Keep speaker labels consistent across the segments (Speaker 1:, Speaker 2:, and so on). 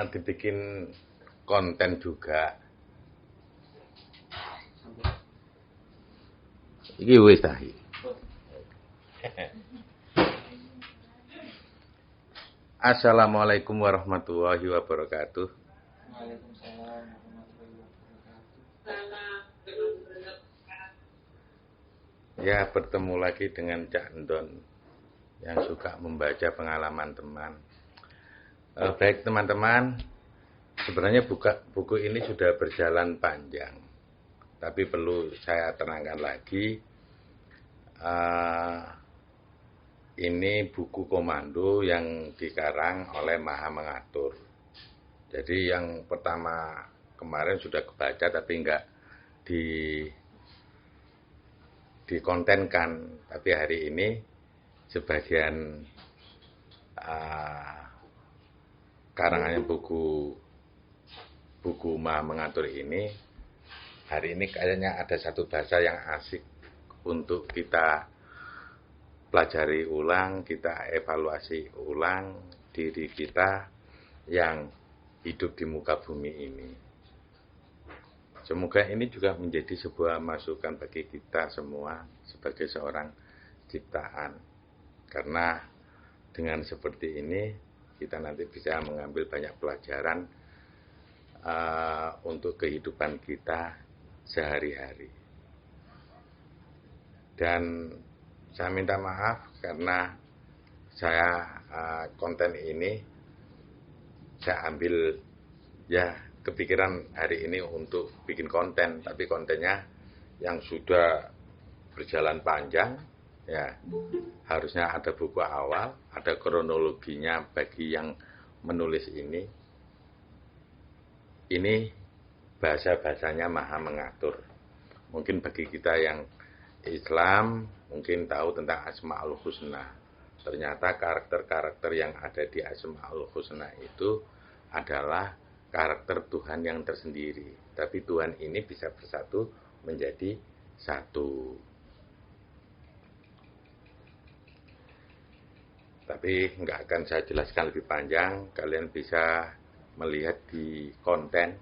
Speaker 1: Dibikin konten juga. Iki wis ta iki. Assalamualaikum warahmatullahi wabarakatuh.
Speaker 2: Waalaikumsalam warahmatullahi wabarakatuh.
Speaker 1: Ya, bertemu lagi dengan Cak Endon yang suka membaca pengalaman teman. Baik teman-teman, sebenarnya buku ini sudah berjalan panjang, tapi perlu saya terangkan lagi. Ini buku komando yang dikarang oleh Maha Mengatur. Jadi yang pertama kemarin sudah kebaca tapi enggak dikontenkan. Tapi hari ini sebagian karangannya buku Maha Mengatur ini, hari ini kayaknya ada satu bahasa yang asik untuk kita pelajari ulang, kita evaluasi ulang diri kita yang hidup di muka bumi ini. Semoga ini juga menjadi sebuah masukan bagi kita semua sebagai seorang ciptaan. Karena dengan seperti ini kita nanti bisa mengambil banyak pelajaran untuk kehidupan kita sehari-hari. Dan saya minta maaf karena saya konten ini saya ambil ya kepikiran hari ini untuk bikin konten, tapi kontennya yang sudah berjalan panjang ya. Harusnya ada buku awal, ada kronologinya bagi yang menulis ini. Ini bahasa-bahasanya Maha Mengatur. Mungkin bagi kita yang Islam mungkin tahu tentang Asmaul Husna. Ternyata karakter-karakter yang ada di Asmaul Husna itu adalah karakter Tuhan yang tersendiri. Tapi Tuhan ini bisa bersatu menjadi satu. Tapi nggak akan saya jelaskan lebih panjang. Kalian bisa melihat di konten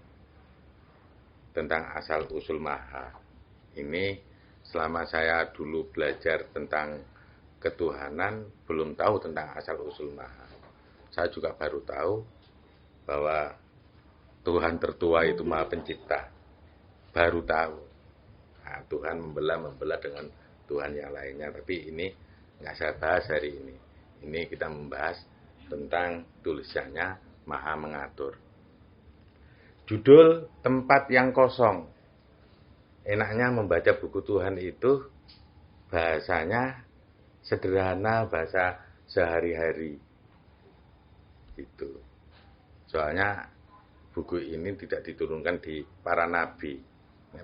Speaker 1: tentang asal-usul Maha. Ini selama saya dulu belajar tentang ketuhanan, belum tahu tentang asal-usul Maha. Saya juga baru tahu bahwa Tuhan tertua itu Maha Pencipta. Baru tahu. Nah, Tuhan membelah dengan Tuhan yang lainnya. Tapi ini nggak saya bahas hari ini. Ini kita membahas tentang tulisannya Maha Mengatur. Judul Tempat yang Kosong. Enaknya membaca buku Tuhan itu bahasanya sederhana, bahasa sehari-hari. Itu. Soalnya buku ini tidak diturunkan di para nabi.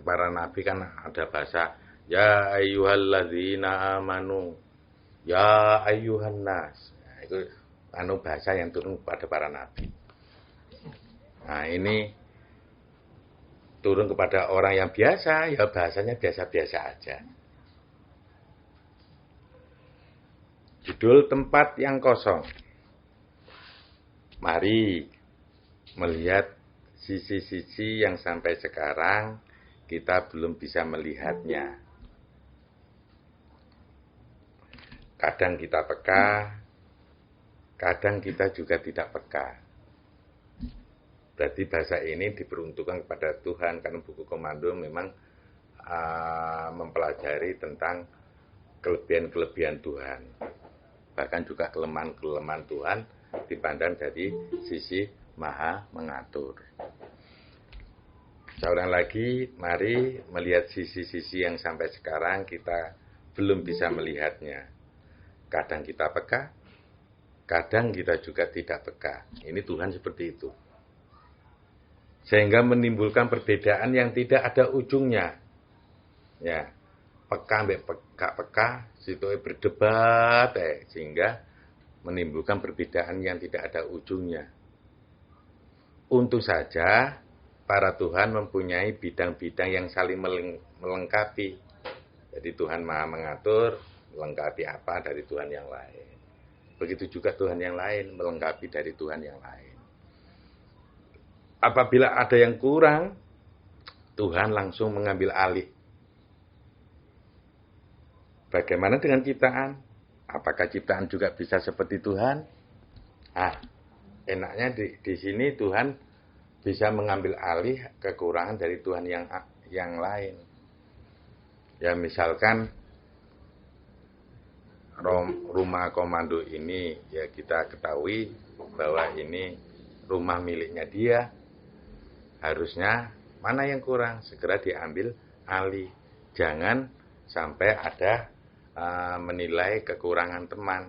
Speaker 1: Para nabi kan ada bahasa ya ayyuhalladzina amanu, ya ayyuhan nas. Nah, itu bahasa yang turun kepada para nabi. Nah, ini turun kepada orang yang biasa, ya bahasanya biasa-biasa aja. Judul Tempat yang Kosong. Mari melihat sisi-sisi yang sampai sekarang kita belum bisa melihatnya. Kadang kita peka, kadang kita juga tidak peka. Berarti bahasa ini diperuntukkan kepada Tuhan, karena buku komando memang mempelajari tentang kelebihan-kelebihan Tuhan. Bahkan juga kelemahan-kelemahan Tuhan dipandang dari sisi Maha Mengatur. Seorang lagi, mari melihat sisi-sisi yang sampai sekarang kita belum bisa melihatnya. Kadang kita peka, kadang kita juga tidak peka. Ini Tuhan seperti itu. Sehingga menimbulkan perbedaan yang tidak ada ujungnya. Ya, peka sampai peka, situ berdebat, sehingga menimbulkan perbedaan yang tidak ada ujungnya. Untung saja para Tuhan mempunyai bidang-bidang yang saling melengkapi. Jadi Tuhan Maha Mengatur melengkapi apa dari Tuhan yang lain. Begitu juga Tuhan yang lain melengkapi dari Tuhan yang lain. apabila ada yang kurang, Tuhan langsung mengambil alih. Bagaimana dengan ciptaan? Apakah ciptaan juga bisa seperti Tuhan? Enaknya di sini Tuhan bisa mengambil alih kekurangan dari Tuhan yang lain. Ya misalkan rumah komando ini, ya kita ketahui bahwa ini rumah miliknya dia. Harusnya mana yang kurang segera diambil alih. Jangan sampai ada menilai kekurangan teman.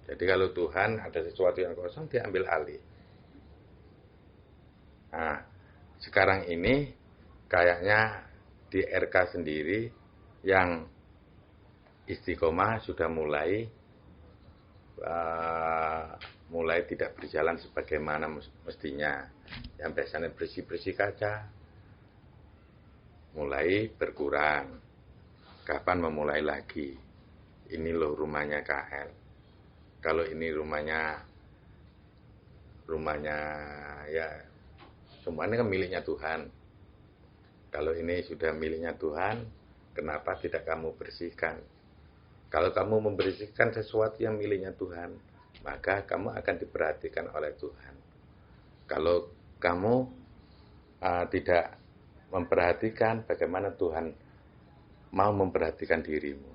Speaker 1: Jadi kalau Tuhan ada sesuatu yang kosong, diambil alih. Nah, sekarang ini kayaknya di RK sendiri yang istiqomah sudah mulai tidak berjalan sebagaimana mestinya. Yang biasanya bersih-bersih kaca mulai berkurang. Kapan memulai lagi? Ini loh rumahnya KL. Kalau ini rumahnya ya semuanya kan miliknya Tuhan. Kalau ini sudah miliknya Tuhan, kenapa tidak kamu bersihkan? Kalau kamu membersihkan sesuatu yang miliknya Tuhan, maka kamu akan diperhatikan oleh Tuhan. Kalau kamu tidak memperhatikan, bagaimana Tuhan mau memperhatikan dirimu?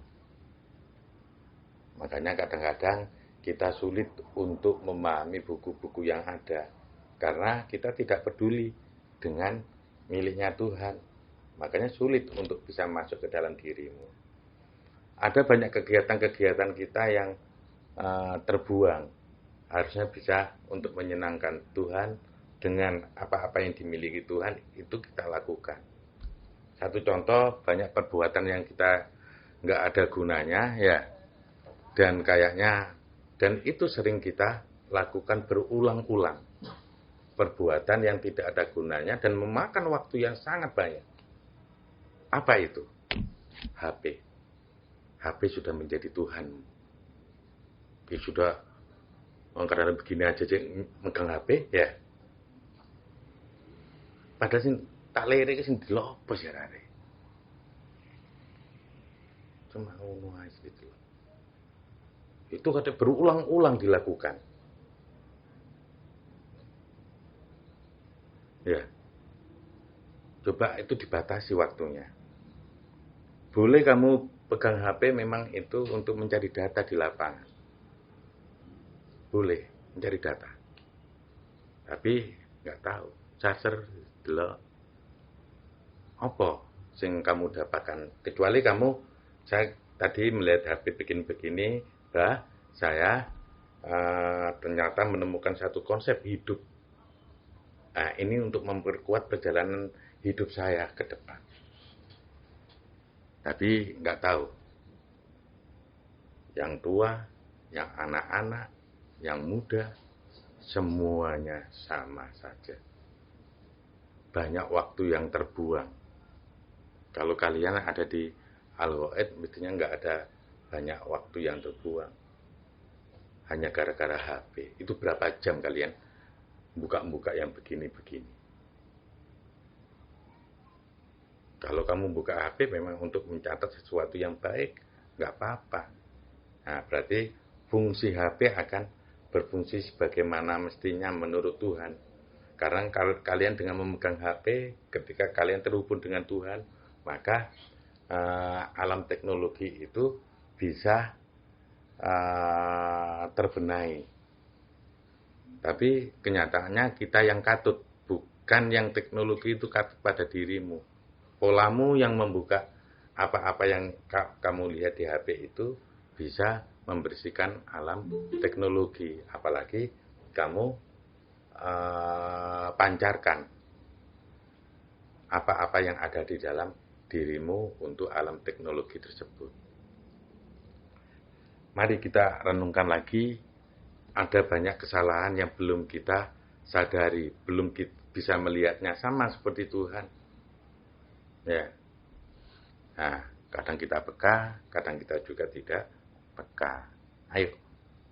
Speaker 1: Makanya kadang-kadang kita sulit untuk memahami buku-buku yang ada, karena kita tidak peduli dengan miliknya Tuhan. Makanya sulit untuk bisa masuk ke dalam dirimu. Ada banyak kegiatan-kegiatan kita yang terbuang. Harusnya bisa untuk menyenangkan Tuhan dengan apa-apa yang dimiliki Tuhan, itu kita lakukan. Satu contoh, banyak perbuatan yang kita nggak ada gunanya, ya. Dan itu sering kita lakukan berulang-ulang. Perbuatan yang tidak ada gunanya dan memakan waktu yang sangat banyak. Apa itu? HP. HP sudah menjadi Tuhan. Dia sudah, karena begini aja megang HP, ya. Padahal sih tak lirik sing dilopos ya rare. Cuma ngono ae gitu. Itu kata berulang-ulang dilakukan. Ya. Coba itu dibatasi waktunya. Boleh kamu pegang HP memang itu untuk mencari data di lapangan. Boleh mencari data. Tapi nggak tahu. Charger delok apa sing kamu dapatkan, kecuali saya tadi melihat HP begini saya ternyata menemukan satu konsep hidup. Nah, ini untuk memperkuat perjalanan hidup saya ke depan. Tapi nggak tahu yang tua, yang anak-anak, yang muda, semuanya sama saja. Banyak waktu yang terbuang. Kalau kalian ada di Al-Ghaid, mestinya nggak ada banyak waktu yang terbuang. Hanya gara-gara HP. Itu berapa jam kalian buka-buka yang begini-begini. Kalau kamu buka HP memang untuk mencatat sesuatu yang baik, nggak apa-apa. Nah, berarti fungsi HP akan berfungsi sebagaimana mestinya menurut Tuhan. Karena kalian dengan memegang HP, ketika kalian terhubung dengan Tuhan, maka alam teknologi itu bisa terbenahi. Tapi kenyataannya kita yang katut, bukan yang teknologi itu katut pada dirimu. Polamu yang membuka apa-apa yang kamu lihat di HP itu bisa membersihkan alam teknologi. Apalagi kamu pancarkan apa-apa yang ada di dalam dirimu untuk alam teknologi tersebut. Mari kita renungkan lagi, ada banyak kesalahan yang belum kita sadari, belum bisa melihatnya sama seperti Tuhan. Ya. Nah, kadang kita peka, kadang kita juga tidak peka. Ayo,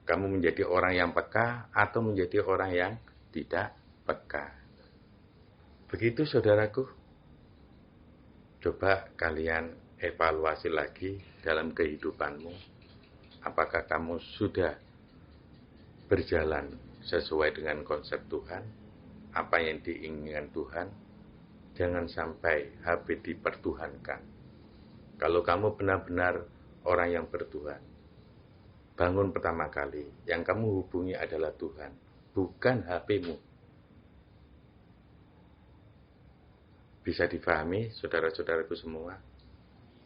Speaker 1: kamu menjadi orang yang peka atau menjadi orang yang tidak peka. Begitu saudaraku, coba kalian evaluasi lagi dalam kehidupanmu. Apakah kamu sudah berjalan sesuai dengan konsep Tuhan? Apa yang diinginkan Tuhan? Jangan sampai habis dipertuhankan. Kalau kamu benar-benar orang yang bertuhan, bangun pertama kali, yang kamu hubungi adalah Tuhan, bukan HP-mu. Bisa difahami, saudara-saudaraku semua?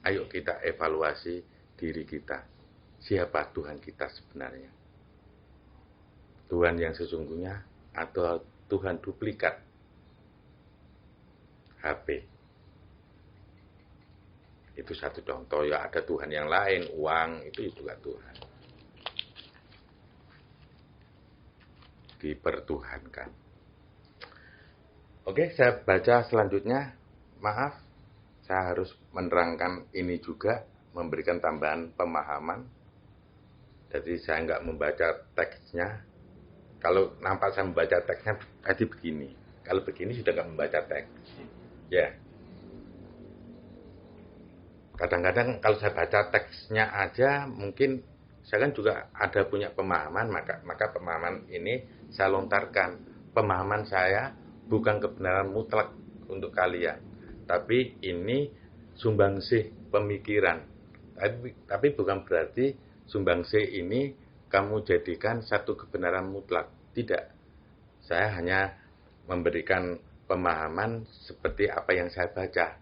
Speaker 1: Ayo kita evaluasi diri kita. Siapa Tuhan kita sebenarnya? Tuhan yang sesungguhnya atau Tuhan duplikat HP? Itu satu contoh. Ya, ada Tuhan yang lain, uang, itu juga Tuhan. Dipertuhankan. Oke, saya baca selanjutnya. Maaf, saya harus menerangkan ini juga, memberikan tambahan pemahaman. Jadi saya nggak membaca teksnya. Kalau nampak saya membaca teksnya tadi begini. Kalau begini sudah nggak membaca teks. Ya. Kadang-kadang kalau saya baca teksnya aja, mungkin saya kan juga ada punya pemahaman, maka pemahaman ini saya lontarkan. Pemahaman saya bukan kebenaran mutlak untuk kalian, tapi ini sumbangsih pemikiran. Tapi bukan berarti sumbangsih ini kamu jadikan satu kebenaran mutlak. Tidak. Saya hanya memberikan pemahaman seperti apa yang saya baca.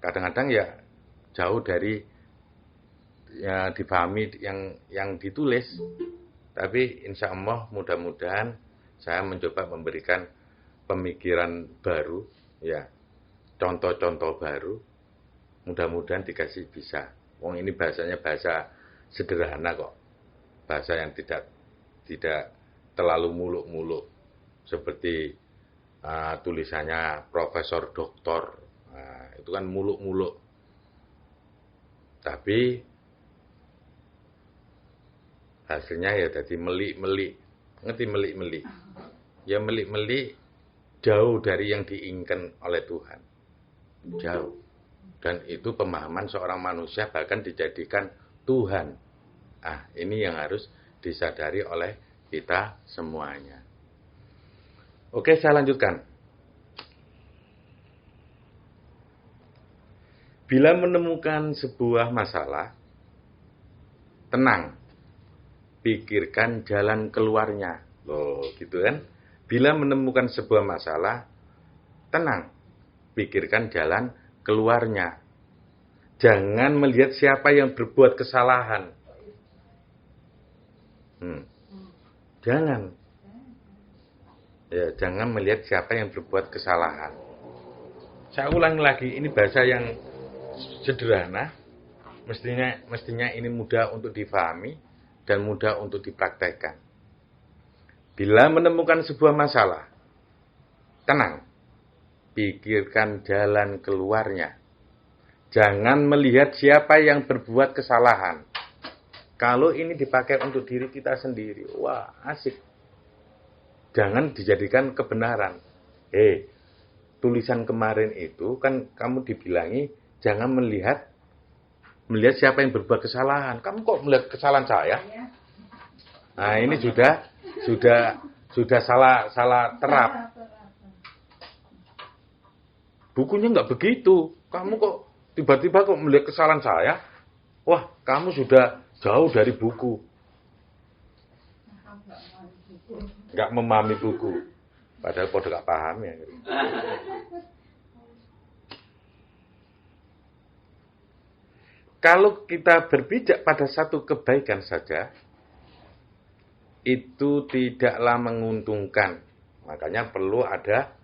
Speaker 1: Kadang-kadang ya jauh dari ya dipahami yang ditulis. Tapi insya Allah mudah-mudahan saya mencoba memberikan pemikiran baru, ya, contoh-contoh baru. Mudah-mudahan dikasih bisa. Wong ini bahasanya bahasa sederhana kok, bahasa yang tidak terlalu muluk-muluk seperti tulisannya Profesor Doktor. Itu kan muluk-muluk. Tapi hasilnya ya tadi melik-melik. Ngerti melik-melik? Ya melik-melik jauh dari yang diinginkan oleh Tuhan. Jauh. Dan itu pemahaman seorang manusia bahkan dijadikan Tuhan. Ini yang harus disadari oleh kita semuanya. Oke, saya lanjutkan. Bila menemukan sebuah masalah, tenang, pikirkan jalan keluarnya. Loh, gitu kan? Bila menemukan sebuah masalah, tenang, pikirkan jalan keluarnya. Jangan melihat siapa yang berbuat kesalahan. Jangan. Ya, jangan melihat siapa yang berbuat kesalahan. Saya ulang lagi, ini bahasa yang sederhana, mestinya ini mudah untuk difahami dan mudah untuk dipraktekkan. Bila menemukan sebuah masalah, tenang, pikirkan jalan keluarnya. Jangan melihat siapa yang berbuat kesalahan. Kalau ini dipakai untuk diri kita sendiri, wah asik. Jangan dijadikan kebenaran. Tulisan kemarin itu kan kamu dibilangi jangan melihat siapa yang berbuat kesalahan. Kamu kok melihat kesalahan saya? Nah, ini sudah salah terap. Bukunya nggak begitu. Kamu kok tiba-tiba kok melihat kesalahan saya? Wah, kamu sudah jauh dari buku. Nggak memahami buku. Padahal pada nggak paham ya. Kalau kita berpijak pada satu kebaikan saja, itu tidaklah menguntungkan. Makanya perlu ada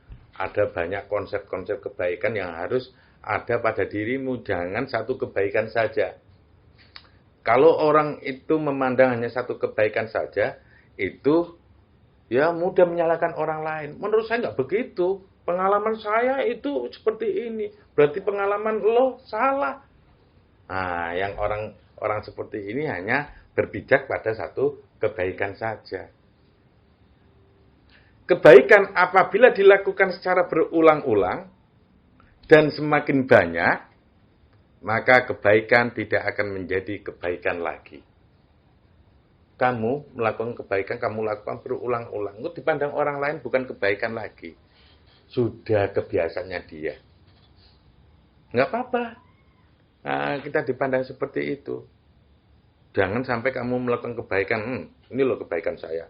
Speaker 1: banyak konsep-konsep kebaikan yang harus ada pada dirimu. Jangan satu kebaikan saja. Kalau orang itu memandang hanya satu kebaikan saja, itu ya mudah menyalahkan orang lain. Menurut saya nggak begitu. Pengalaman saya itu seperti ini. Berarti pengalaman lo salah. Nah, yang orang seperti ini hanya berpijak pada satu kebaikan saja. kebaikan apabila dilakukan secara berulang-ulang dan semakin banyak, maka kebaikan tidak akan menjadi kebaikan lagi. Kamu melakukan kebaikan, kamu lakukan berulang-ulang. Itu dipandang orang lain bukan kebaikan lagi. Sudah kebiasaannya dia. Nggak apa-apa. Nah, kita dipandang seperti itu. Jangan sampai kamu melakukan kebaikan. Ini loh kebaikan saya.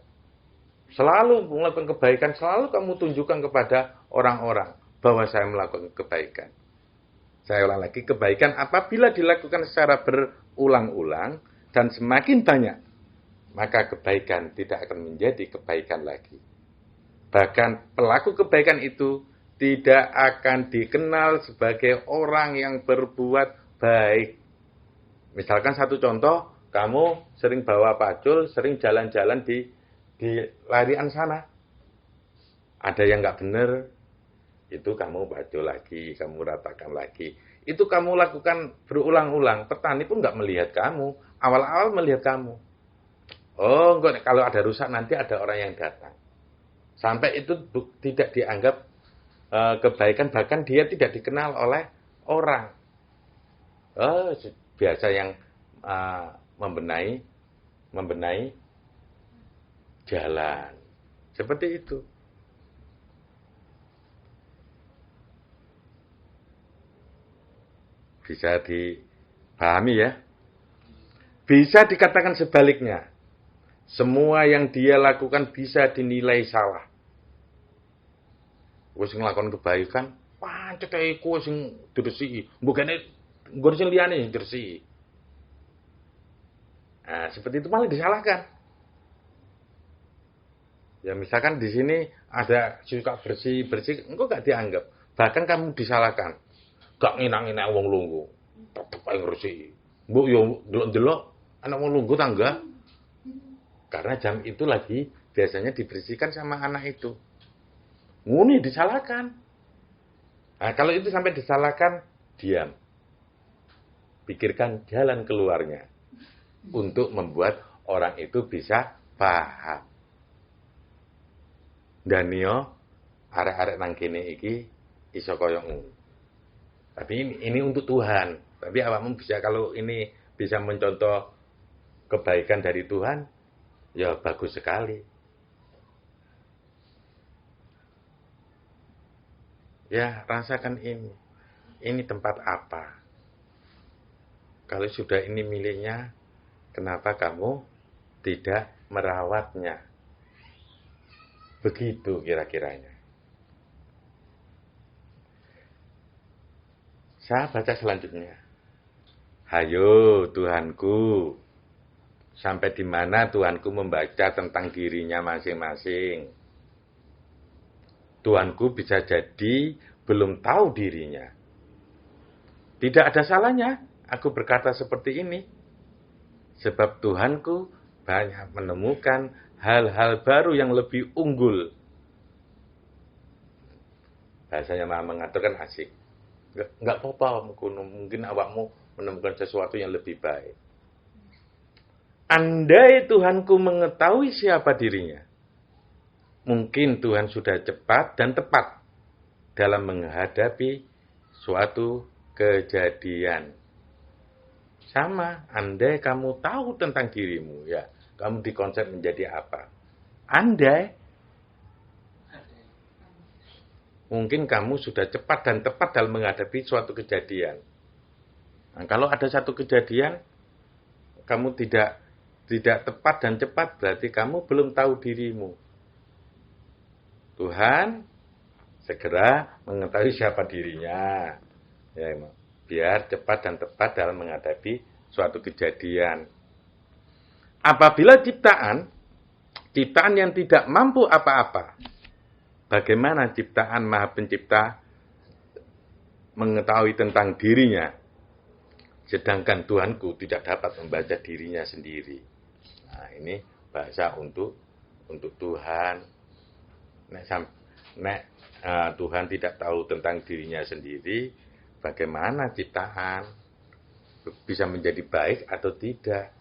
Speaker 1: Selalu melakukan kebaikan, selalu kamu tunjukkan kepada orang-orang bahwa saya melakukan kebaikan. Saya ulang lagi, kebaikan apabila dilakukan secara berulang-ulang dan semakin banyak, maka kebaikan tidak akan menjadi kebaikan lagi. Bahkan pelaku kebaikan itu tidak akan dikenal sebagai orang yang berbuat baik. Misalkan satu contoh, kamu sering bawa pacul, sering jalan-jalan di larian sana. Ada yang nggak benar, itu kamu pacul lagi, kamu ratakan lagi. Itu kamu lakukan berulang-ulang. Petani pun nggak melihat kamu. Awal-awal melihat kamu. Oh, enggak, kalau ada rusak nanti ada orang yang datang. Sampai itu tidak dianggap kebaikan, bahkan dia tidak dikenal oleh orang. Oh, biasa yang membenahi jalan. Seperti itu. Bisa dipahami ya? Bisa dikatakan sebaliknya. Semua yang dia lakukan bisa dinilai salah. Wis nglakon kebaikan, pancet ae ku sing diresiki. Mbokane nggon sing liyane diresiki. Nah, seperti itu malah disalahkan. Ya misalkan di sini ada suka bersih, engkau gak dianggap. Bahkan kamu disalahkan. Gak nginak-nginak wong lungguh. Tetep ae ngresiki. Mbok yo delok-delok anak wong lungguh tangga. Karena jam itu lagi biasanya dibersihkan sama anak itu. Nguni disalahkan. Nah, kalau itu sampai disalahkan, diam. Pikirkan jalan keluarnya. Untuk membuat orang itu bisa paham. Dan yo, arek-arek nang kene iki iso koyo ngono. Tapi ini untuk Tuhan. Tapi awakmu bisa, kalau ini bisa mencontoh kebaikan dari Tuhan, ya bagus sekali. Ya, rasakan ini. Ini tempat apa? Kalau sudah ini miliknya, kenapa kamu tidak merawatnya? Begitu kira-kiranya. Saya baca selanjutnya. Hayo Tuhanku. Sampai di mana Tuhanku membaca tentang dirinya masing-masing. Tuhanku bisa jadi belum tahu dirinya. Tidak ada salahnya aku berkata seperti ini. Sebab Tuhanku banyak menemukan hal-hal baru yang lebih unggul. Bahasanya mengaturkan asik. Enggak apa-apa, mungkin awakmu menemukan sesuatu yang lebih baik. Andai Tuhanku mengetahui siapa dirinya, mungkin Tuhan sudah cepat dan tepat dalam menghadapi suatu kejadian. Sama, andai kamu tahu tentang dirimu, ya, kamu dikonsep menjadi apa? Andai, mungkin kamu sudah cepat dan tepat dalam menghadapi suatu kejadian. Nah, kalau ada satu kejadian, kamu tidak tepat dan cepat, berarti kamu belum tahu dirimu. Tuhan segera mengetahui siapa dirinya, ya, biar cepat dan tepat dalam menghadapi suatu kejadian. Apabila ciptaan yang tidak mampu apa-apa, bagaimana ciptaan Maha Pencipta mengetahui tentang dirinya, sedangkan Tuhanku tidak dapat membaca dirinya sendiri. Nah, ini bahasa untuk Tuhan. Tuhan tidak tahu tentang dirinya sendiri, bagaimana ciptaan bisa menjadi baik atau tidak.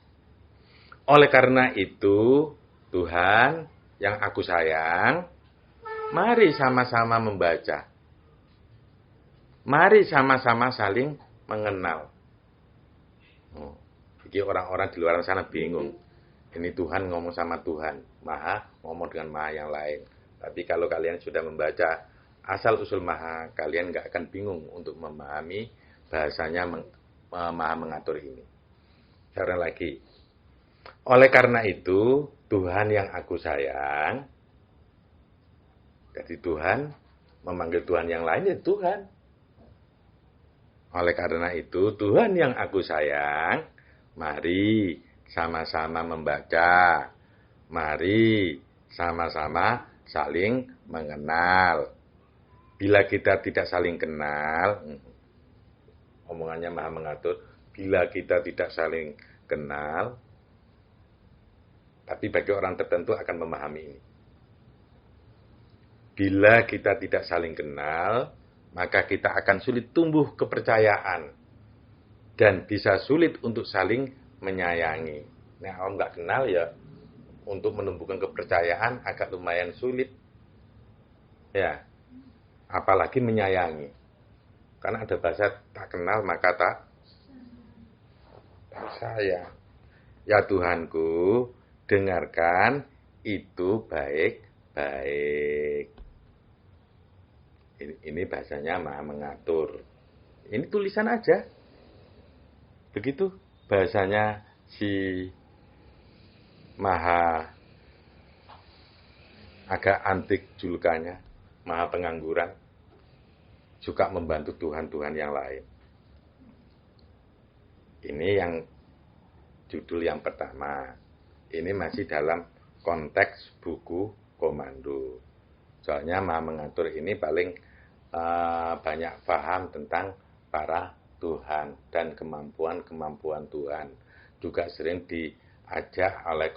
Speaker 1: Oleh karena itu, Tuhan yang aku sayang, Mari sama-sama membaca. Mari sama-sama saling mengenal. Jadi orang-orang di luar sana bingung. Ini Tuhan ngomong sama Tuhan. Maha ngomong dengan Maha yang lain. Tapi kalau kalian sudah membaca asal-usul Maha, kalian nggak akan bingung untuk memahami bahasanya Maha mengatur ini. Sekarang lagi. Oleh karena itu, Tuhan yang aku sayang. Jadi Tuhan memanggil Tuhan yang lain, ya Tuhan. Oleh karena itu, Tuhan yang aku sayang, mari sama-sama membaca. Mari sama-sama saling mengenal. Bila kita tidak saling kenal, omongannya Maha mengatur, bila kita tidak saling kenal, tapi bagi orang tertentu akan memahami ini. Bila kita tidak saling kenal, maka kita akan sulit tumbuh kepercayaan. Dan bisa sulit untuk saling menyayangi. Nah, kalau nggak kenal ya, untuk menumbuhkan kepercayaan agak lumayan sulit. Ya, apalagi menyayangi. Karena ada bahasa tak kenal maka tak sayang. Ya Tuhanku, dengarkan itu baik-baik. Ini bahasanya Maha mengatur. Ini tulisan aja. Begitu bahasanya si Maha, agak antik julukannya, Maha pengangguran, suka membantu Tuhan-Tuhan yang lain. Ini yang judul yang pertama. Ini masih dalam konteks buku komando. Soalnya Maha mengatur ini paling banyak paham tentang para Tuhan dan kemampuan-kemampuan Tuhan. Juga sering diajak oleh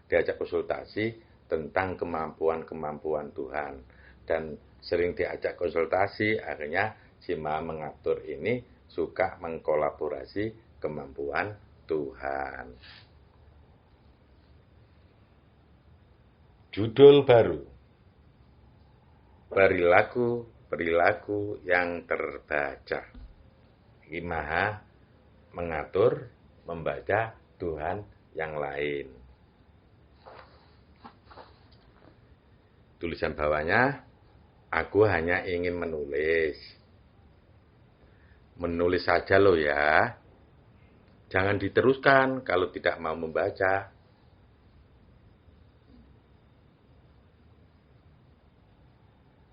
Speaker 1: diajak konsultasi tentang kemampuan-kemampuan Tuhan. Dan sering diajak konsultasi, akhirnya si Maha mengatur ini suka mengkolaborasi kemampuan Tuhan. Judul baru. Perilaku yang terbaca. Ini Maha mengatur, membaca Tuhan yang lain. Tulisan bawahnya, aku hanya ingin menulis. Menulis saja loh ya. Jangan diteruskan kalau tidak mau membaca.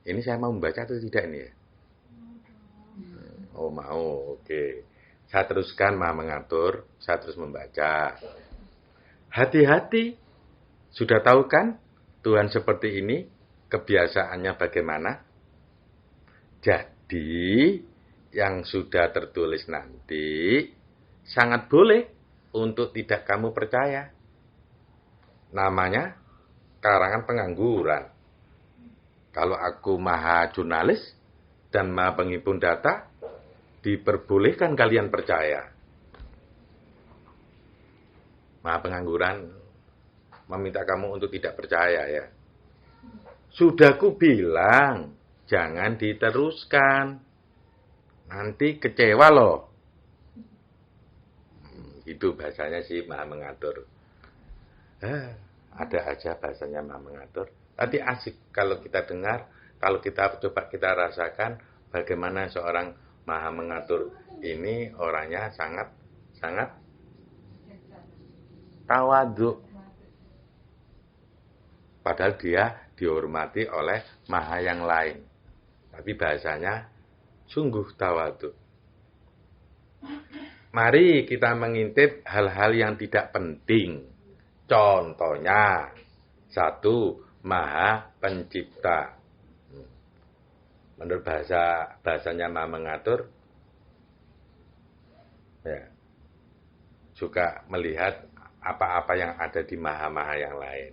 Speaker 1: Ini saya mau membaca atau tidak ini ya? Oh mau, oke. Saya teruskan Maha mengatur, saya terus membaca. Hati-hati, sudah tahu kan Tuhan seperti ini, kebiasaannya bagaimana? Jadi, yang sudah tertulis nanti, sangat boleh untuk tidak kamu percaya. Namanya, karangan pengangguran. Kalau aku Maha jurnalis dan Maha penghimpun data, diperbolehkan kalian percaya. Maha pengangguran meminta kamu untuk tidak percaya ya. Sudah ku bilang, jangan diteruskan. Nanti kecewa loh. Itu bahasanya sih Maha mengatur. Ada aja bahasanya Maha mengatur. Tadi asik kalau kita dengar, kalau kita coba kita rasakan bagaimana seorang Maha mengatur ini orangnya sangat tawadhu. Padahal dia dihormati oleh Maha yang lain. Tapi bahasanya sungguh tawadhu. Mari kita mengintip hal-hal yang tidak penting. Contohnya, 1. Maha pencipta. Menurut bahasanya Maha mengatur, ya, juga melihat apa-apa yang ada di Maha-Maha yang lain.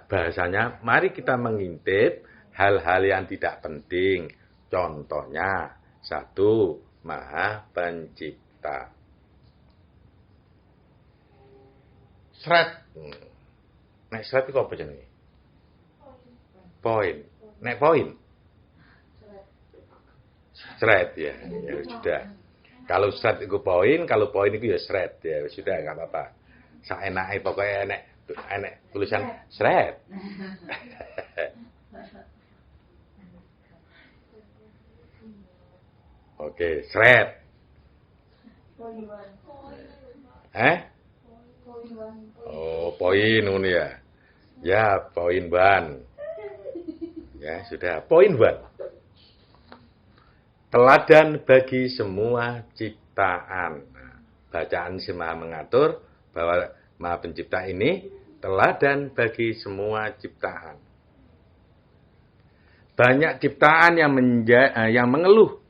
Speaker 1: Bahasanya, mari kita mengintip hal-hal yang tidak penting. Contohnya, 1. Maha pencipta. Sret. Nek seret iku apa jenenge? Poin. Nek poin. Seret ya. Ya sudah. Kalau seret itu poin, kalau poin itu ya seret ya. Sudah enggak apa-apa. Saenake pokoknya enek tulisan seret. Oke, seret. Oh, poin ngono ya. Ya, poin ban. Ya, sudah. Poin ban. Teladan bagi semua ciptaan. Nah, bacaan si Maha mengatur bahwa Maha Pencipta ini teladan bagi semua ciptaan. Banyak ciptaan yang mengeluh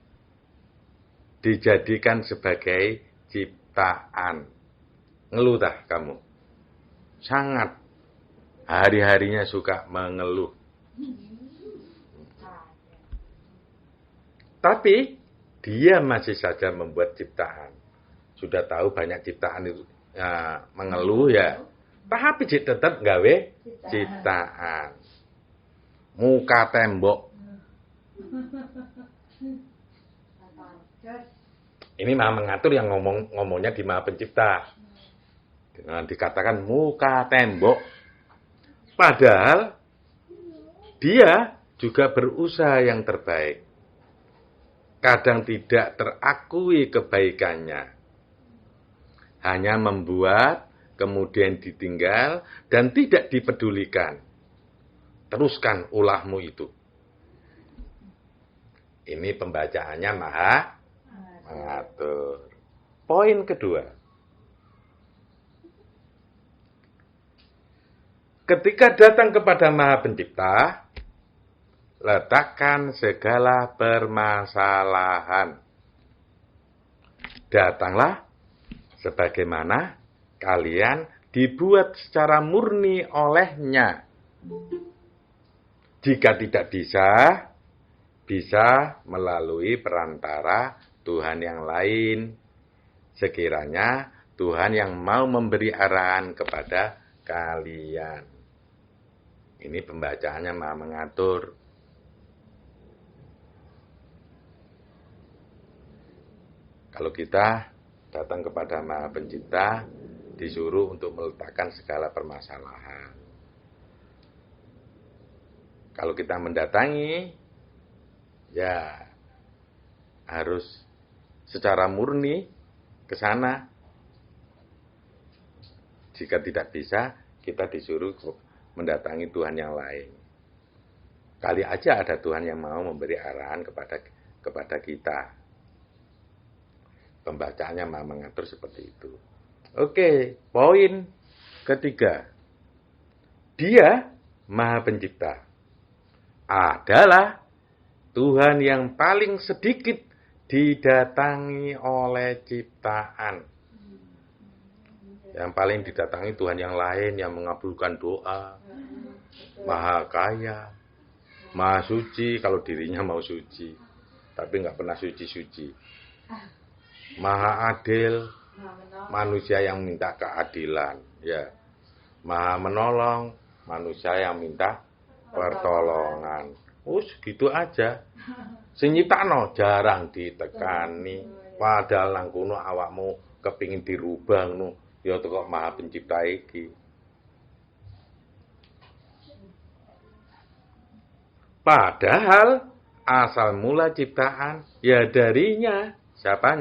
Speaker 1: dijadikan sebagai ciptaan. Ngeluh dah kamu. Sangat. Hari-harinya suka mengeluh. Tapi dia masih saja membuat ciptaan. Sudah tahu banyak ciptaan itu mengeluh ya. Tapi tetap gawe ciptaan. Muka tembok. Ini Maha mengatur yang ngomongnya di Maha Pencipta. Dikatakan muka tembok. Padahal dia juga berusaha yang terbaik. Kadang tidak terakui kebaikannya. Hanya membuat, kemudian ditinggal, dan tidak dipedulikan. Teruskan ulahmu itu. Ini pembacaannya Maha mengatur. Poin kedua. Ketika datang kepada Maha Pencipta, letakkan segala permasalahan. Datanglah sebagaimana kalian dibuat secara murni olehnya. Jika tidak bisa melalui perantara Tuhan yang lain. Sekiranya Tuhan yang mau memberi arahan kepada kalian. Ini pembacaannya Maha mengatur. Kalau kita datang kepada Maha Pencipta, disuruh untuk meletakkan segala permasalahan. Kalau kita mendatangi, ya harus secara murni ke sana. Jika tidak bisa, kita disuruh mendatangi Tuhan yang lain. Kali aja ada Tuhan yang mau memberi arahan kepada kita. Pembacaannya Maha mengatur seperti itu. Oke, poin ketiga. Dia Maha Pencipta adalah Tuhan yang paling sedikit didatangi oleh ciptaan. Yang paling didatangi Tuhan yang lain yang mengabulkan doa. Maha kaya, Maha suci kalau dirinya mau suci. Tapi nggak pernah suci-suci. Maha adil, manusia yang minta keadilan. Ya. Maha menolong, manusia yang minta pertolongan. Gitu aja. Sing nyiptakno jarang ditekani. Padahal nang kono awakmu kepingin dirubah ngono, ya teko Maha Pencipta iki. Padahal asal mula ciptaan ya darinya. Siapa?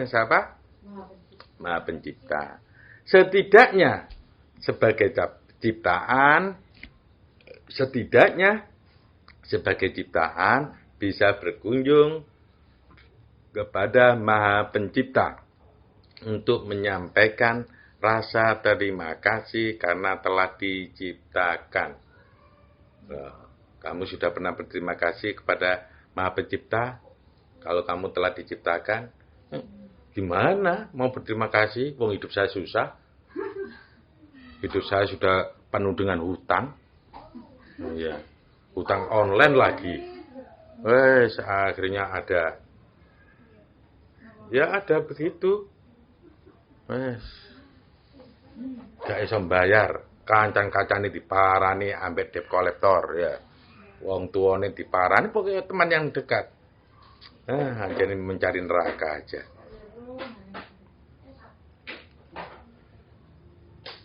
Speaker 1: Maha Pencipta. Setidaknya sebagai ciptaan bisa berkunjung kepada Maha Pencipta untuk menyampaikan rasa terima kasih karena telah diciptakan. Kamu sudah pernah berterima kasih kepada Maha Pencipta? Kalau kamu telah diciptakan, gimana mau berterima kasih? Wong hidup saya susah. Hidup saya sudah penuh dengan hutang. Ya, hutang online lagi. Akhirnya ada. Ya ada begitu. Gak bisa bayar. kancan-kancane diparani ambek debt collector ya. Wong tuane diparani, pokoknya teman yang dekat. Jadi mencari neraka aja.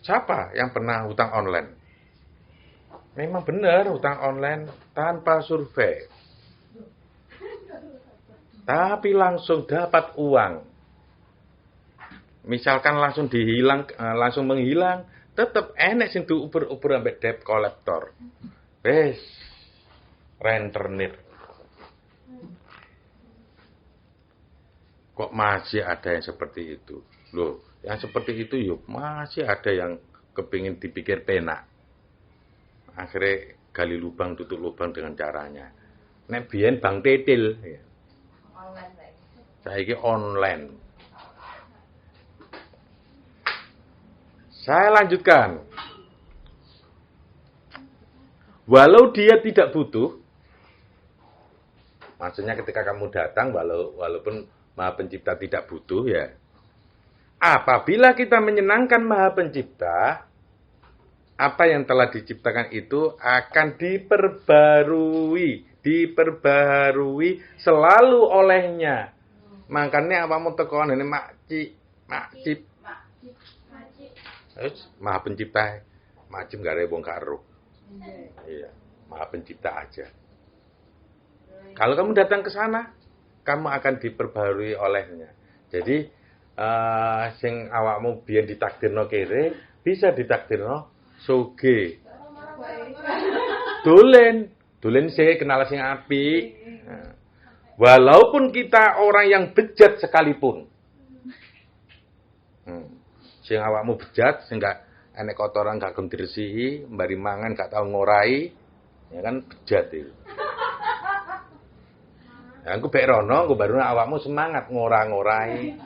Speaker 1: Siapa yang pernah hutang online? Memang benar hutang online tanpa survei. Tapi langsung dapat uang. Misalkan langsung langsung menghilang, tetap enek sing diuber-uber ambek debt collector. Wes rentenir. Kok masih ada yang seperti itu? Loh, yang seperti itu yuk masih ada yang kepingin dipikir penak. Akhirnya gali lubang tutup lubang dengan caranya. Nek biyen Bang Tetil ya. Saiki online. Saya lanjutkan. Walau dia tidak butuh, maksudnya ketika kamu datang walaupun Maha Pencipta tidak butuh ya. Apabila kita menyenangkan Maha Pencipta, apa yang telah diciptakan itu akan diperbarui selalu olehnya. Makanya apamu tekoan ini makcip. Maha Pencipta, macam gak ada wong karo. Iya, Maha Pencipta aja. Kalau kamu datang ke sana, kamu akan diperbarui olehnya. Jadi, sing awakmu biyen ditakdirno kere, bisa ditakdirno soge. Dolen sih kenal sing apik. Walaupun kita orang yang bejat sekalipun. Sing awakmu bejat, sing gak enek kotoran gak gelem diresihi, mbari mangan gak tau ngorai, ya kan bejat itu. Ya aku bek rono, aku baru awakmu semangat ngora-ngorai.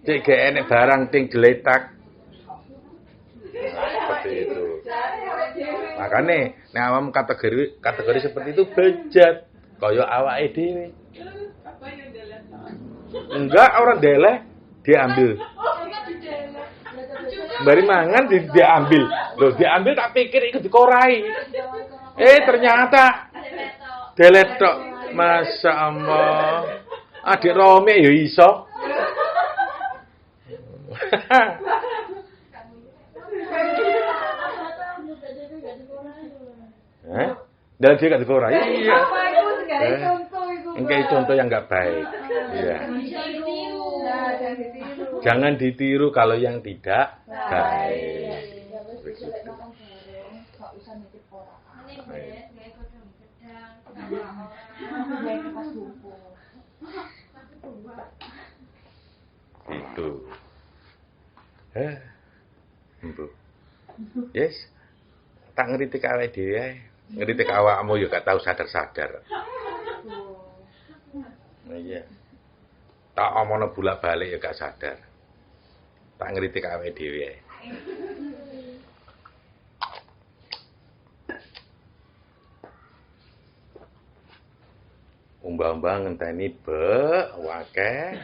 Speaker 1: Cek gak enek barang ting jeletak. Nah, seperti itu. Makanya, nek awakmu kategori seperti itu bejat, kaya awake dhewe. Enggak, orang deleh diambil. Bari mangan diambil. Loh, diambil tak pikir ikut dikorai. Ternyata deletok. Masya Allah. Adik Romi ya iso. Dan dia gak dikorai. Iya. Engkau contoh yang gak baik. Iya. Jangan ditiru kalau yang tidak baik. Itu. Yes. Tak ngeritik awake dhewe. Ngeritik awakmu yo gak tau sadar-sadar. Iya. Tak omongno bolak-balik ya gak sadar. Tak ngeritik awake dhewe. Umbah-umbah ngenteni wakeh.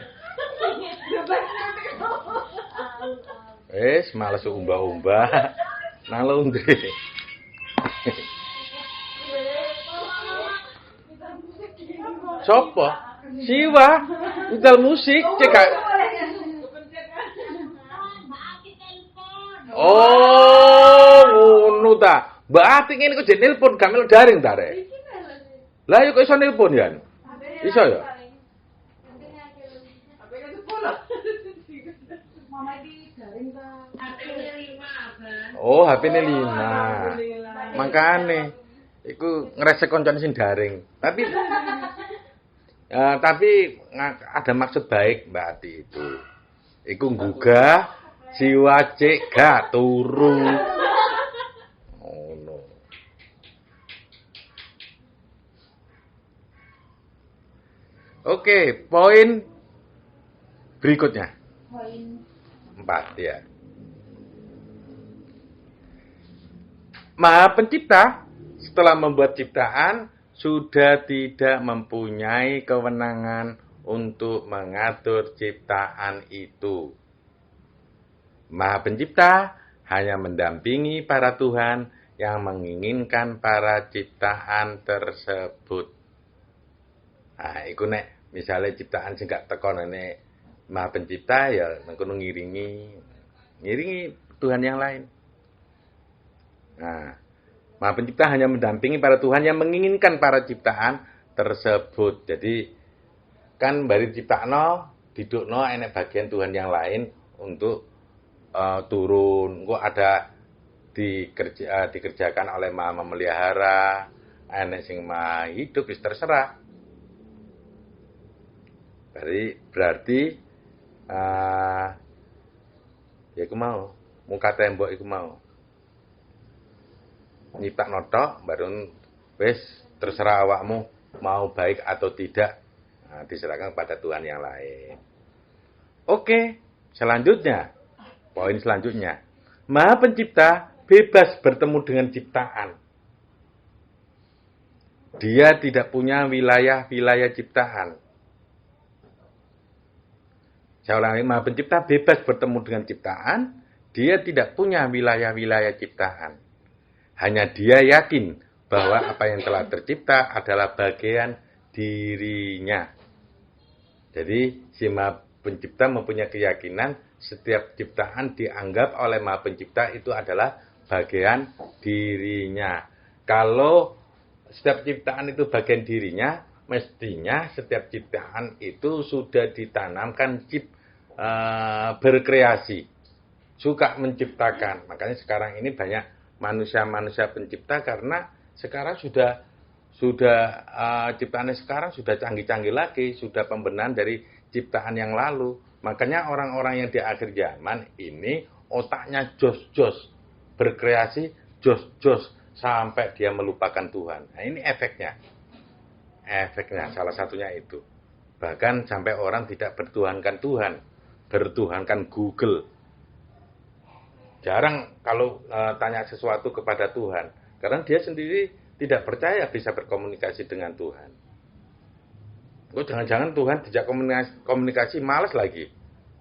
Speaker 1: Males umbah-umbah. Nang laundry. Sopo? Siwa, utal musik, cekak. Oh, ngono ta. Mbak Atik ngene kok jeneng nelpon gamel daring ta rek. Lah yo kok iso nelpon ya? Iso ya? Oh, HP-ne 5. Makane iku ngresek koncone sing daring. Tapi ada maksud baik Mbak Ati itu. Iku nggugah jiwa cek gak turu. Oh no. Oke, poin berikutnya. Poin 4 ya. Maha Pencipta setelah membuat ciptaan sudah tidak mempunyai kewenangan untuk mengatur ciptaan itu. Maha Pencipta hanya mendampingi para Tuhan yang menginginkan para ciptaan tersebut. Nah, iku nek misalnya ciptaan sing gak teko nek Maha Pencipta ya mengkono ngiringi Tuhan yang lain. Nah, Maha Pencipta hanya mendampingi para Tuhan yang menginginkan para ciptaan tersebut. Jadi kan bari ciptakno didukno enek bagian Tuhan yang lain untuk turun. Kok ada dikerjakan oleh Maha Memelihara, enek sing Maha Hidup, wis terserah. Berarti ya iku mau muka tembok iku mau nyiptakno tok baru wis terserah awakmu mau baik atau tidak. Nah, diserahkan kepada Tuhan yang lain. Oke, selanjutnya poin selanjutnya, Maha Pencipta bebas bertemu dengan ciptaan. Dia tidak punya wilayah-wilayah ciptaan. Saya ulangi, Maha Pencipta bebas bertemu dengan ciptaan. Dia tidak punya wilayah-wilayah ciptaan. Hanya dia yakin bahwa apa yang telah tercipta adalah bagian dirinya. Jadi si Maha Pencipta mempunyai keyakinan setiap ciptaan dianggap oleh Maha Pencipta itu adalah bagian dirinya. Kalau setiap ciptaan itu bagian dirinya, mestinya setiap ciptaan itu sudah ditanamkan berkreasi, suka menciptakan. Makanya sekarang ini banyak manusia-manusia pencipta karena sekarang sudah ciptaannya sekarang sudah canggih-canggih lagi, sudah pembenahan dari ciptaan yang lalu. Makanya orang-orang yang di akhir zaman ini otaknya jos-jos, berkreasi jos-jos sampai dia melupakan Tuhan. Nah, ini efeknya. Efeknya salah satunya itu. Bahkan sampai orang tidak bertuhankan Tuhan, bertuhankan Google. Jarang kalau tanya sesuatu kepada Tuhan, karena dia sendiri tidak percaya bisa berkomunikasi dengan Tuhan. Kok jangan-jangan Tuhan tidak komunikasi, malas lagi.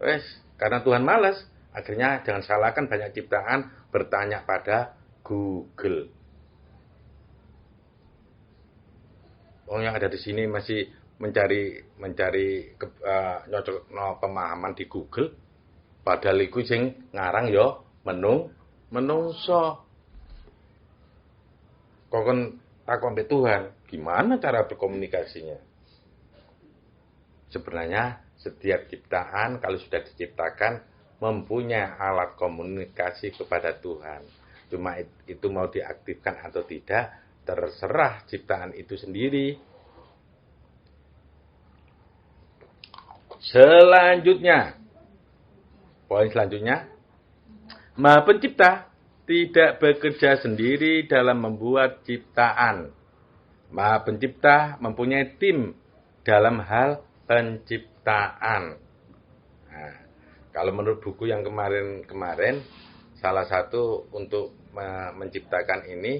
Speaker 1: Wes, karena Tuhan malas, akhirnya jangan salahkan banyak ciptaan bertanya pada Google. Orang yang ada di sini masih mencari nyocok pemahaman di Google, padahal iku sing ngarang yo menungso. Kok kan takon be Tuhan, gimana cara berkomunikasinya? Sebenarnya setiap ciptaan kalau sudah diciptakan mempunyai alat komunikasi kepada Tuhan. Cuma itu mau diaktifkan atau tidak, terserah ciptaan itu sendiri. Selanjutnya, poin selanjutnya, Maha Pencipta tidak bekerja sendiri dalam membuat ciptaan. Maha Pencipta mempunyai tim dalam hal penciptaan. Nah, kalau menurut buku yang kemarin, salah satu untuk menciptakan ini,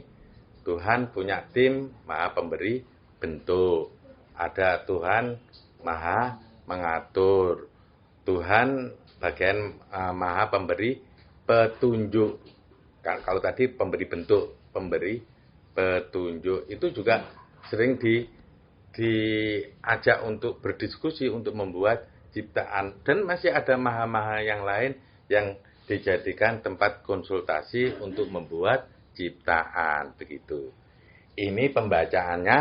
Speaker 1: Tuhan punya tim Maha Pemberi bentuk. Ada Tuhan Maha Mengatur. Tuhan bagian Maha Pemberi petunjuk. Kalau tadi pemberi bentuk, pemberi petunjuk, itu juga sering diajak untuk berdiskusi untuk membuat ciptaan. Dan masih ada maha-maha yang lain yang dijadikan tempat konsultasi untuk membuat ciptaan, begitu. Ini pembacaannya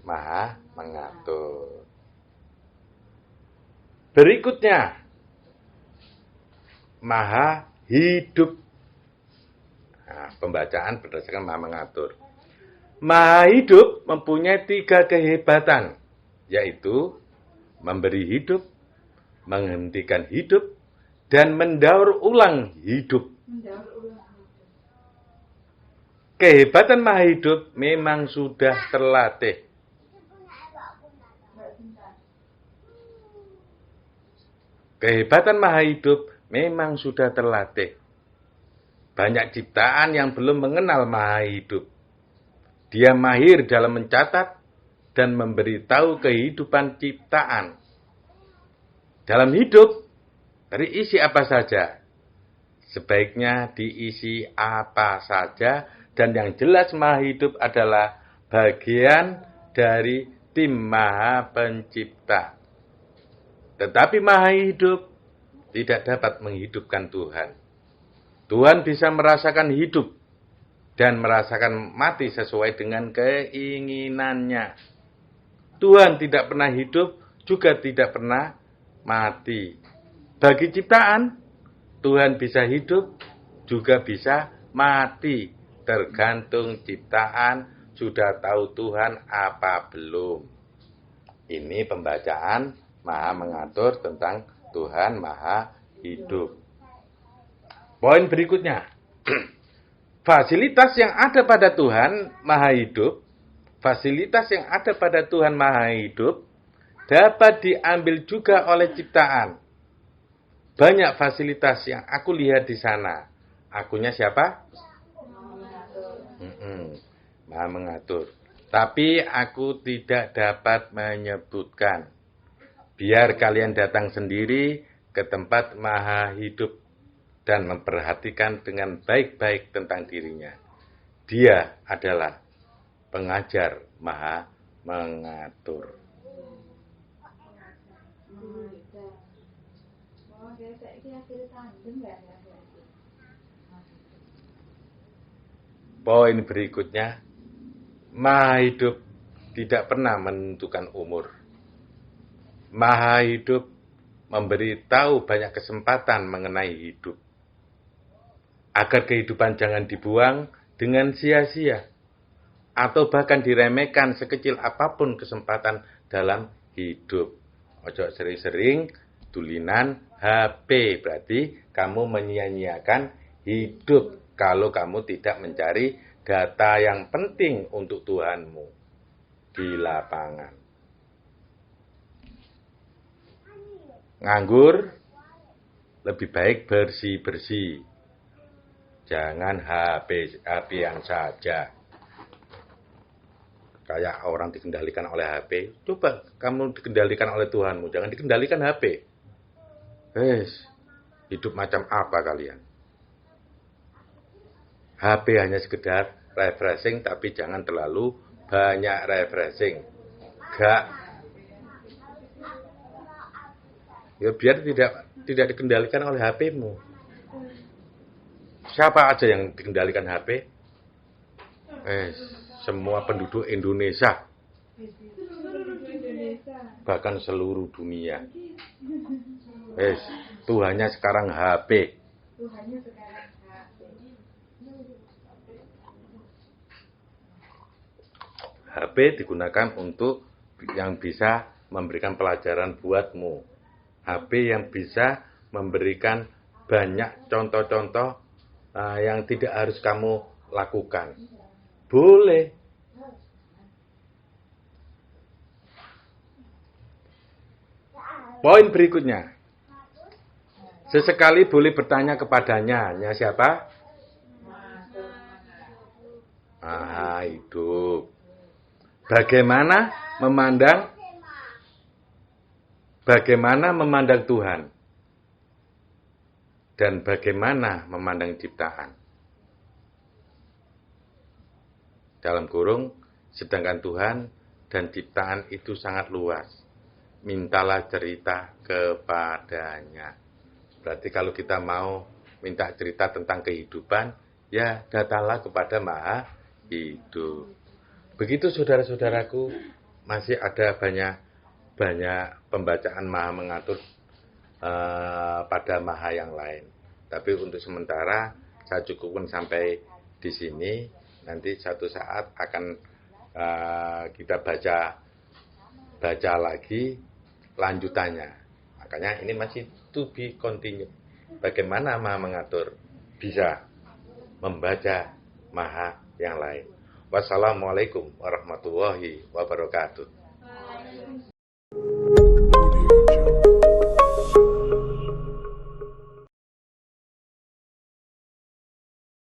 Speaker 1: Maha Mengatur. Berikutnya, Maha Hidup. Nah, pembacaan berdasarkan Maha Mengatur. Maha Hidup mempunyai 3 kehebatan, yaitu memberi hidup, menghentikan hidup, dan mendaur ulang hidup. Kehebatan Maha Hidup memang sudah terlatih. Kehebatan Maha Hidup memang sudah terlatih. Banyak ciptaan yang belum mengenal Maha Hidup. Dia mahir dalam mencatat dan memberitahu kehidupan ciptaan. Dalam hidup, dari isi apa saja. sebaiknya diisi apa saja, dan yang jelas Maha Hidup adalah bagian dari tim Maha Pencipta. Tetapi Maha Hidup tidak dapat menghidupkan Tuhan. Tuhan bisa merasakan hidup dan merasakan mati sesuai dengan keinginannya. Tuhan tidak pernah hidup, juga tidak pernah mati. Bagi ciptaan, Tuhan bisa hidup, juga bisa mati. Tergantung ciptaan sudah tahu Tuhan apa belum. Ini pembacaan Maha mengatur tentang Tuhan Maha Hidup. Poin berikutnya. Fasilitas yang ada pada Tuhan Maha Hidup, fasilitas yang ada pada Tuhan Maha Hidup dapat diambil juga oleh ciptaan. Banyak fasilitas yang aku lihat di sana. Akunya siapa? Maha mengatur. Tapi aku tidak dapat menyebutkan. Biar kalian datang sendiri ke tempat Maha Hidup dan memperhatikan dengan baik-baik tentang dirinya. Dia adalah pengajar Maha mengatur. Poin berikutnya, Maha Hidup tidak pernah menentukan umur. Maha Hidup memberitahu banyak kesempatan mengenai hidup. Agar kehidupan jangan dibuang dengan sia-sia. Atau bahkan diremehkan sekecil apapun kesempatan dalam hidup. Ojo sering-sering tulinan HP. Berarti kamu menyia-nyiakan hidup. Kalau kamu tidak mencari data yang penting untuk Tuhanmu di lapangan. Nganggur, lebih baik bersih-bersih. Jangan HP-an saja. Kayak orang dikendalikan oleh HP. Coba kamu dikendalikan oleh Tuhanmu. Jangan dikendalikan HP. Hidup macam apa kalian? HP hanya sekedar refreshing, tapi jangan terlalu banyak refreshing. Ya biar tidak dikendalikan oleh HP-mu. Siapa aja yang dikendalikan HP? Semua penduduk Indonesia. Bahkan seluruh dunia. Tuhannya sekarang HP. HP digunakan untuk yang bisa memberikan pelajaran buatmu. HP yang bisa memberikan banyak contoh-contoh yang tidak harus kamu lakukan. Boleh. Poin berikutnya. Sesekali boleh bertanya kepadanya. Nya siapa? Maha Hidup. Bagaimana memandang Tuhan? Dan bagaimana memandang ciptaan? Dalam kurung, sedangkan Tuhan dan ciptaan itu sangat luas. Mintalah cerita kepadanya. Berarti kalau kita mau minta cerita tentang kehidupan, ya datanglah kepada Maha Hidup. Begitu saudara-saudaraku, masih ada banyak pembacaan Maha mengatur pada Maha yang lain. Tapi untuk sementara saya cukupkan sampai di sini. Nanti satu saat akan kita baca lagi lanjutannya. Makanya ini masih to be continued. Bagaimana Maha mengatur bisa membaca Maha yang lain. Wassalamualaikum warahmatullahi wabarakatuh.